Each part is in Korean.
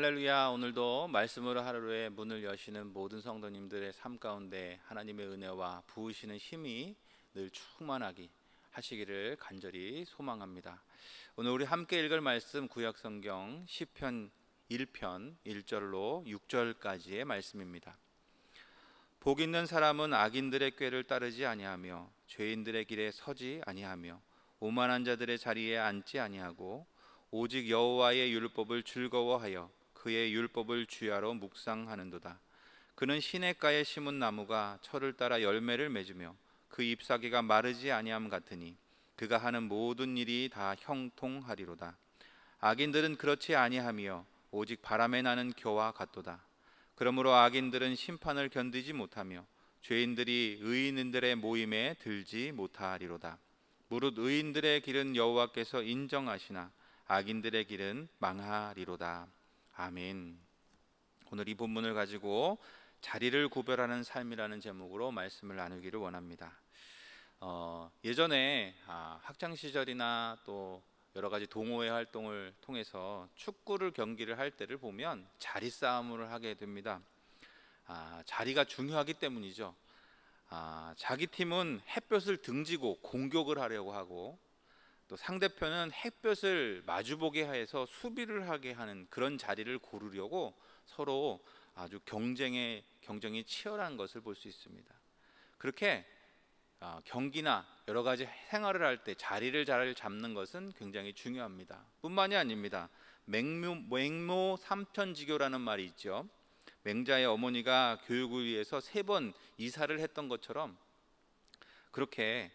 할렐루야. 오늘도 말씀으로 하루의 문을 여시는 모든 성도님들의 삶 가운데 하나님의 은혜와 부으시는 힘이 늘 충만하게 하시기를 간절히 소망합니다. 오늘 우리 함께 읽을 말씀 구약성경 시편 1편 1절로 6절까지의 말씀입니다. 복 있는 사람은 악인들의 꾀를 따르지 아니하며 죄인들의 길에 서지 아니하며 오만한 자들의 자리에 앉지 아니하고 오직 여호와의 율법을 즐거워하여 그의 율법을 주야로 묵상하는도다. 그는 시냇가에 심은 나무가 철을 따라 열매를 맺으며 그 잎사귀가 마르지 아니함 같으니 그가 하는 모든 일이 다 형통하리로다. 악인들은 그렇지 아니하며 오직 바람에 나는 겨와 같도다. 그러므로 악인들은 심판을 견디지 못하며 죄인들이 의인들의 모임에 들지 못하리로다. 무릇 의인들의 길은 여호와께서 인정하시나 악인들의 길은 망하리로다. 아멘. 오늘 이 본문을 가지고 자리를 구별하는 삶이라는 제목으로 말씀을 나누기를 원합니다. 예전에 학창 시절이나 또 여러 가지 동호회 활동을 통해서 축구를 경기를 할 때를 보면 자리 싸움을 하게 됩니다. 자리가 중요하기 때문이죠. 자기 팀은 햇볕을 등지고 공격을 하려고 하고 또 상대편은 햇볕을 마주보게 해서 수비를 하게 하는 그런 자리를 고르려고 서로 아주 경쟁이 치열한 것을 볼 수 있습니다. 그렇게 경기나 여러 가지 생활을 할 때 자리를 잘 잡는 것은 굉장히 중요합니다. 뿐만이 아닙니다. 맹모 삼천지교라는 말이 있죠. 맹자의 어머니가 교육을 위해서 3번 이사를 했던 것처럼 그렇게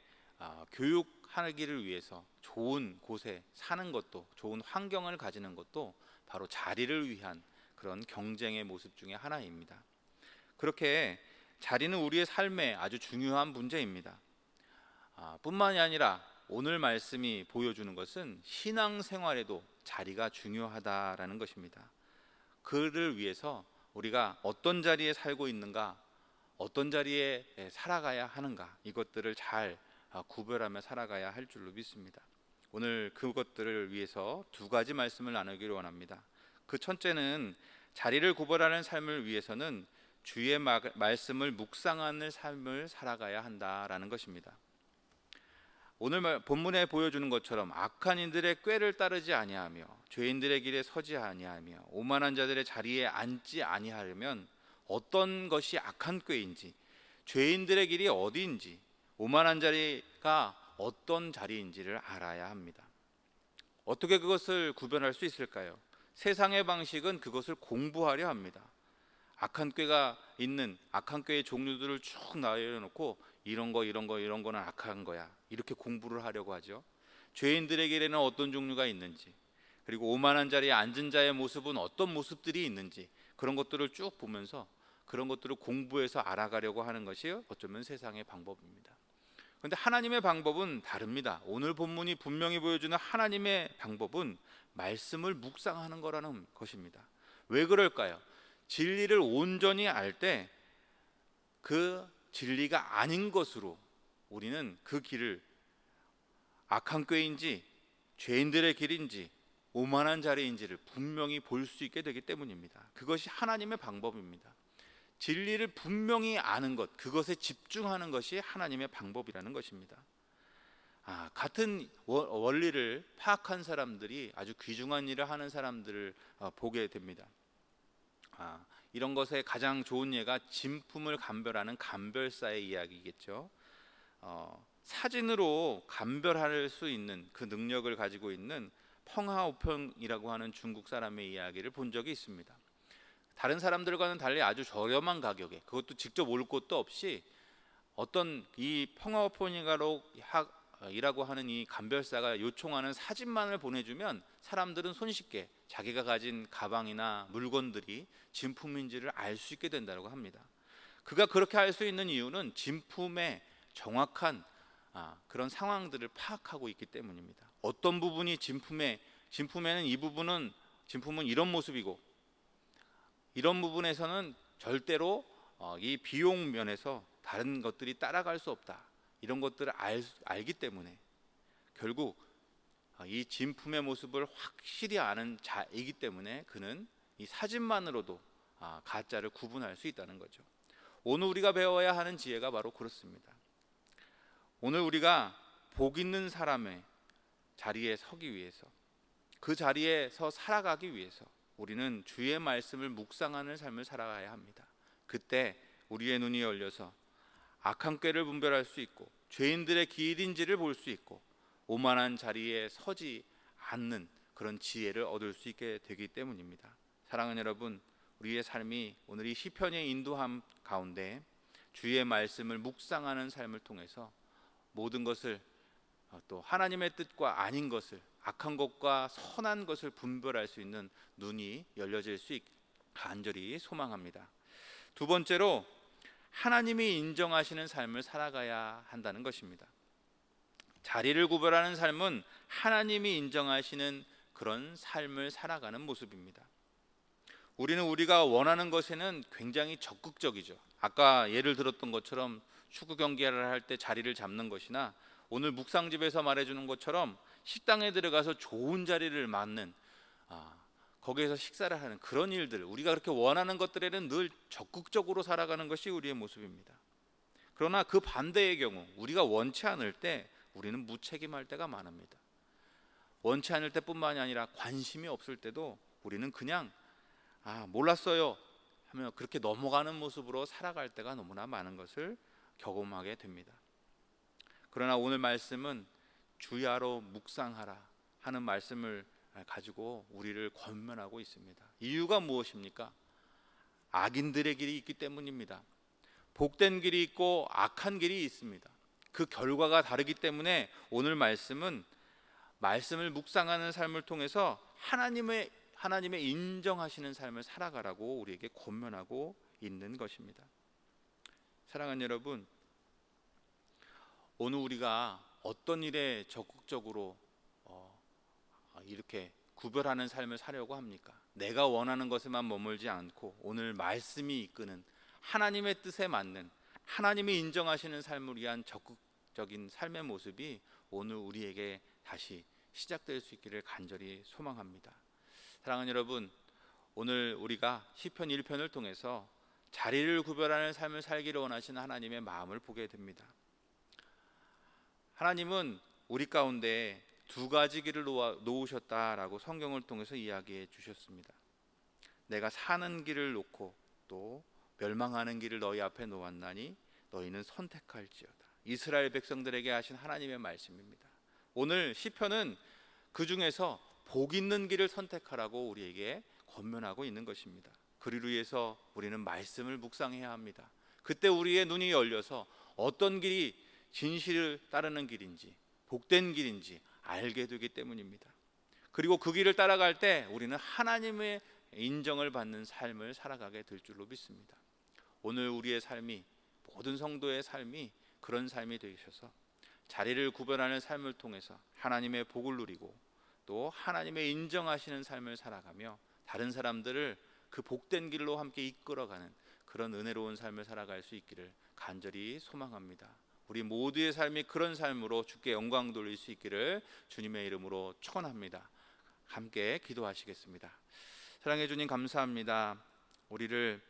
교육하기를 위해서 좋은 곳에 사는 것도, 좋은 환경을 가지는 것도 바로 자리를 위한 그런 경쟁의 모습 중에 하나입니다. 그렇게 자리는 우리의 삶에 아주 중요한 문제입니다. 뿐만이 아니라 오늘 말씀이 보여주는 것은 신앙생활에도 자리가 중요하다라는 것입니다. 그를 위해서 우리가 어떤 자리에 살고 있는가, 어떤 자리에 살아가야 하는가, 이것들을 잘 구별하며 살아가야 할 줄로 믿습니다. 오늘 그것들을 위해서 2가지 말씀을 나누기를 원합니다. 그 첫째는 자리를 구별하는 삶을 위해서는 주의 말씀을 묵상하는 삶을 살아가야 한다라는 것입니다. 오늘 본문에 보여주는 것처럼 악한 이들의 꾀를 따르지 아니하며 죄인들의 길에 서지 아니하며 오만한 자들의 자리에 앉지 아니하려면 어떤 것이 악한 꾀인지, 죄인들의 길이 어디인지, 오만한 자리가 어떤 자리인지를 알아야 합니다. 어떻게 그것을 구별할 수 있을까요? 세상의 방식은 그것을 공부하려 합니다. 악한 꾀가 있는 악한 꾀의 종류들을 쭉 나열해놓고 이런 거는 악한 거야, 이렇게 공부를 하려고 하죠. 죄인들의 길에는 어떤 종류가 있는지, 그리고 오만한 자리에 앉은 자의 모습은 어떤 모습들이 있는지, 그런 것들을 쭉 보면서 그런 것들을 공부해서 알아가려고 하는 것이 어쩌면 세상의 방법입니다. 그런데 하나님의 방법은 다릅니다. 오늘 본문이 분명히 보여주는 하나님의 방법은 말씀을 묵상하는 거라는 것입니다. 왜 그럴까요? 진리를 온전히 알 때 그 진리가 아닌 것으로 우리는 그 길을 악한 꾀인지 죄인들의 길인지 오만한 자리인지를 분명히 볼 수 있게 되기 때문입니다. 그것이 하나님의 방법입니다. 진리를 분명히 아는 것, 그것에 집중하는 것이 하나님의 방법이라는 것입니다. 같은 원리를 파악한 사람들이 아주 귀중한 일을 하는 사람들을 보게 됩니다. 이런 것의 가장 좋은 예가 진품을 감별하는 감별사의 이야기겠죠. 사진으로 감별할 수 있는 그 능력을 가지고 있는 펑하오평이라고 하는 중국 사람의 이야기를 본 적이 있습니다. 다른 사람들과는 달리 아주 저렴한 가격에, 그것도 직접 올 곳도 없이 어떤 이 펑하오평이라고 하는 이 감별사가 요청하는 사진만을 보내주면 사람들은 손쉽게 자기가 가진 가방이나 물건들이 진품인지를 알 수 있게 된다고 합니다. 그가 그렇게 할 수 있는 이유는 진품의 정확한 그런 상황들을 파악하고 있기 때문입니다. 어떤 부분이 진품에는 이 부분은 진품은 이런 모습이고 이런 부분에서는 절대로 이 비용 면에서 다른 것들이 따라갈 수 없다, 이런 것들을 알기 때문에 결국 이 진품의 모습을 확실히 아는 자이기 때문에 그는 이 사진만으로도 가짜를 구분할 수 있다는 거죠. 오늘 우리가 배워야 하는 지혜가 바로 그렇습니다. 오늘 우리가 복 있는 사람의 자리에 서기 위해서, 그 자리에서 살아가기 위해서 우리는 주의 말씀을 묵상하는 삶을 살아가야 합니다. 그때 우리의 눈이 열려서 악한 꾀를 분별할 수 있고 죄인들의 길인지를 볼 수 있고 오만한 자리에 서지 않는 그런 지혜를 얻을 수 있게 되기 때문입니다. 사랑하는 여러분, 우리의 삶이 오늘 이 시편의 인도함 가운데 주의 말씀을 묵상하는 삶을 통해서 모든 것을, 또 하나님의 뜻과 아닌 것을, 악한 것과 선한 것을 분별할 수 있는 눈이 열려질 수 있게 간절히 소망합니다. 두 번째로, 하나님이 인정하시는 삶을 살아가야 한다는 것입니다. 자리를 구별하는 삶은 하나님이 인정하시는 그런 삶을 살아가는 모습입니다. 우리는 우리가 원하는 것에는 굉장히 적극적이죠. 아까 예를 들었던 것처럼 축구 경기를 할 때 자리를 잡는 것이나 오늘 묵상집에서 말해주는 것처럼 식당에 들어가서 좋은 자리를 맞는, 거기에서 식사를 하는 그런 일들, 우리가 그렇게 원하는 것들에는 늘 적극적으로 살아가는 것이 우리의 모습입니다. 그러나 그 반대의 경우, 우리가 원치 않을 때 우리는 무책임할 때가 많습니다. 원치 않을 때뿐만이 아니라 관심이 없을 때도 우리는 그냥 몰랐어요 하며 그렇게 넘어가는 모습으로 살아갈 때가 너무나 많은 것을 경험하게 됩니다. 그러나 오늘 말씀은 주야로 묵상하라 하는 말씀을 가지고 우리를 권면하고 있습니다. 이유가 무엇입니까? 악인들의 길이 있기 때문입니다. 복된 길이 있고 악한 길이 있습니다. 그 결과가 다르기 때문에 오늘 말씀은 말씀을 묵상하는 삶을 통해서 하나님의 인정하시는 삶을 살아가라고 우리에게 권면하고 있는 것입니다. 사랑하는 여러분, 오늘 우리가 어떤 일에 적극적으로 이렇게 구별하는 삶을 살려고 합니까? 내가 원하는 것에만 머물지 않고 오늘 말씀이 이끄는 하나님의 뜻에 맞는, 하나님이 인정하시는 삶을 위한 적극적인 삶의 모습이 오늘 우리에게 다시 시작될 수 있기를 간절히 소망합니다. 사랑하는 여러분, 오늘 우리가 시편 1편을 통해서 자리를 구별하는 삶을 살기를 원하시는 하나님의 마음을 보게 됩니다. 하나님은 우리 가운데 두 가지 길을 놓으셨다라고 성경을 통해서 이야기해 주셨습니다. 내가 사는 길을 놓고 또 멸망하는 길을 너희 앞에 놓았나니 너희는 선택할지어다. 이스라엘 백성들에게 하신 하나님의 말씀입니다. 오늘 시편은 그 중에서 복 있는 길을 선택하라고 우리에게 권면하고 있는 것입니다. 그를 위해서 우리는 말씀을 묵상해야 합니다. 그때 우리의 눈이 열려서 어떤 길이 진실을 따르는 길인지 복된 길인지 알게 되기 때문입니다. 그리고 그 길을 따라갈 때 우리는 하나님의 인정을 받는 삶을 살아가게 될 줄로 믿습니다. 오늘 우리의 삶이, 모든 성도의 삶이 그런 삶이 되셔서 자리를 구별하는 삶을 통해서 하나님의 복을 누리고 또 하나님의 인정하시는 삶을 살아가며 다른 사람들을 그 복된 길로 함께 이끌어가는 그런 은혜로운 삶을 살아갈 수 있기를 간절히 소망합니다. 우리 모두의 삶이 그런 삶으로 주께 영광 돌릴 수 있기를 주님의 이름으로 축원합니다. 함께 기도하시겠습니다. 사랑해 주님, 감사합니다. 우리를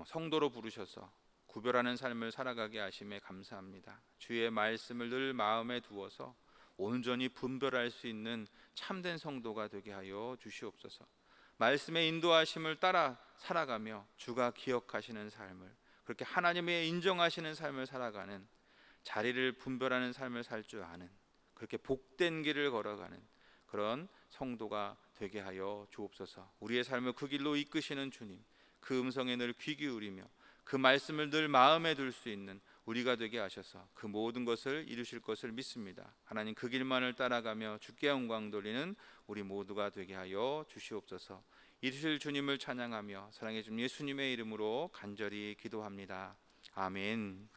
성도로 부르셔서 구별하는 삶을 살아가게 하심에 감사합니다. 주의 말씀을 늘 마음에 두어서 온전히 분별할 수 있는 참된 성도가 되게 하여 주시옵소서. 말씀의 인도하심을 따라 살아가며 주가 기억하시는 삶을, 그렇게 하나님의 인정하시는 삶을 살아가는, 자리를 분별하는 삶을 살 줄 아는, 그렇게 복된 길을 걸어가는 그런 성도가 되게 하여 주옵소서. 우리의 삶을 그 길로 이끄시는 주님, 그 음성에 늘 귀 기울이며 그 말씀을 늘 마음에 둘 수 있는 우리가 되게 하셔서 그 모든 것을 이루실 것을 믿습니다. 하나님, 그 길만을 따라가며 주께 영광 돌리는 우리 모두가 되게 하여 주시옵소서. 이루실 주님을 찬양하며 사랑해 주님 예수님의 이름으로 간절히 기도합니다. 아멘.